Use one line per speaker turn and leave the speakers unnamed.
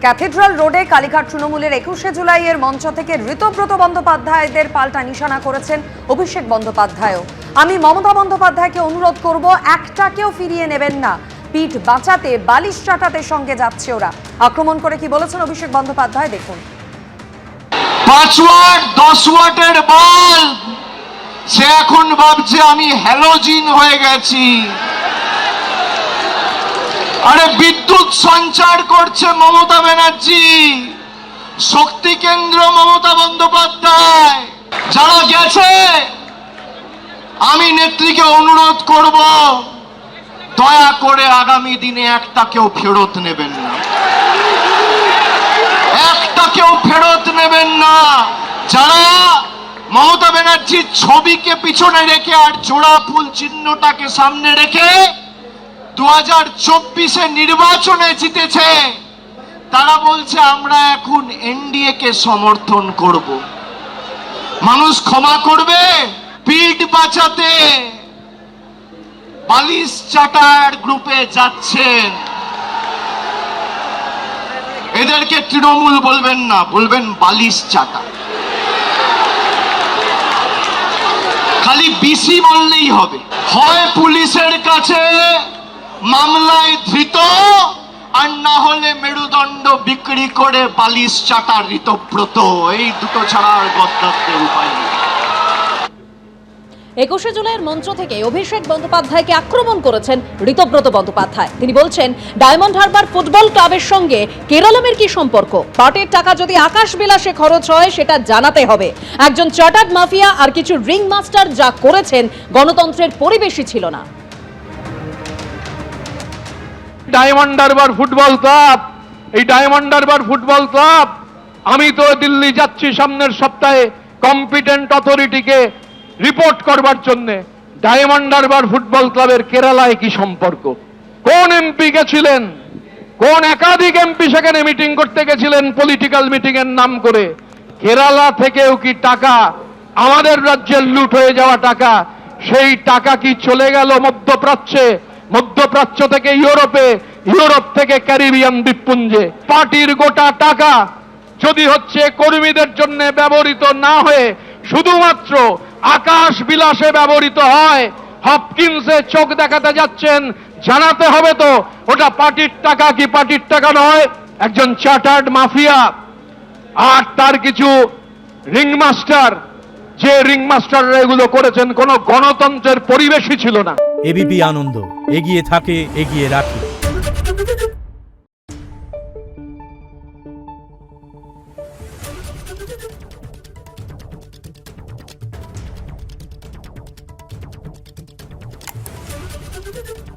Cathedral রোডে কালীঘাট তৃণমূলের 21শে জুলাইয়ের মঞ্চ থেকে ঋতব্রত বন্দ্যোপাধ্যায়দের পাল্টা নিশানা করেছেন অভিষেক বন্দ্যোপাধ্যায়ও। আমি মমতা বন্দ্যোপাধ্যায়কে অনুরোধ করব, একটাকেও ফিরিয়ে নেবেন না। পিঠ বাঁচাতে বালিশ চাটাতে সঙ্গে যাচ্ছে ওরা। আক্রমণ করে কি বলেছেন অভিষেক বন্দ্যোপাধ্যায় দেখুন।
5 ওয়াট 10 ওয়াটের বাল্ব সে এখন ভাবছে আমি হ্যালোজিন হয়ে গেছি। আরে বিদ্যুৎ সঞ্চার করছে মমতা ব্যানার্জি, শক্তি কেন্দ্র মমতা বন্দ্যোপাধ্যায়। যারা গেছে আমি নেত্রীকে অনুরোধ করব, দয়া করে আগামী দিনে একটাকেও ফেরত নেবেন না, একটাকেও ফেরত নেবেন না। যারা মমতা ব্যানার্জির ছবিকে পিছনে রেখে আর জোড়া ফুল চিহ্নটাকে সামনে রেখে 2024-এ নির্বাচনে জিতেছে, তারা বলছে আমরা এখন এনডিএ কে সমর্থন করব। মানুষ ক্ষমা করবে? পিঠ বাঁচাতে বালিশ চাটার গ্রুপে যাচ্ছেন। এদেরকে তৃণমূল বলবেন না, বলবেন বালিশ চাটা। খালি বিসি বললেই হবে। হয় পুলিশের কাছে মামলায় ধৃত, আর না হলে মেরুদণ্ড বিক্রি করে বালিশ চাটা ঋতব্রত। এই দুটো ছাড়া আর গদ্দারদের উপায় নেই।
21শে জুলাইয়ের মঞ্চ থেকে অভিষেক বন্দ্যোপাধ্যায়কে আক্রমণ করেছেন ঋতব্রত বন্দ্যোপাধ্যায়। তিনি বলছেন, ডায়মন্ড হারবার ফুটবল ক্লাবের সঙ্গে কেরালামের কি সম্পর্ক? পাটের টাকা যদি আকাশ বিলাসে খরচ হয় সেটা জানাতে হবে। একজন চার্টার্ড মাফিয়া আর কিছু রিং মাস্টার যা করেছেন গণতন্ত্রের পরিবেশই ছিল না।
ডায়মন্ড হারবার ফুটবল ক্লাব, এই ডায়মন্ড হারবার ফুটবল ক্লাব, আমি তো দিল্লি যাচ্ছি সামনের সপ্তাহে কম্পিটেন্ট অথরিটিকে রিপোর্ট করবার জন্য। ডায়মন্ড হারবার ফুটবল ক্লাবের কেরালায় কি সম্পর্ক? কোন এমপি গেছিলেন? কোন একাধিক এমপি সেখানে মিটিং করতে গেছিলেন পলিটিক্যাল মিটিং এর নাম করে? কেরালা থেকেও কি টাকা, আমাদের রাজ্যের লুট হয়ে যাওয়া টাকা, সেই টাকা কি চলে গেল মধ্যপ্রাচ্যে? মধ্যপ্রাচ্য থেকে ইউরোপে, ইউরোপ থেকে ক্যারিবিয়ান দ্বীপপুঞ্জে। পার্টির গোটা টাকা যদি হচ্ছে কর্মীদের জন্য ব্যবহৃত না হয়ে শুধুমাত্র আকাশ বিলাসে ব্যবহৃত হয়, হপকিন্সে চোখ দেখাতে যাচ্ছেন, জানাতে হবে তো ওটা পার্টির টাকা কি পার্টির টাকা নয়। একজন চার্টার্ড মাফিয়া আর তার কিছু রিংমাস্টার, যে রিংমাস্টাররা এগুলো করেছেন, কোনো গণতন্ত্রের পরিবেশই ছিল না।
এবিপি আনন্দ, এগিয়ে থাকে, এগিয়ে রাখে।
Thank you.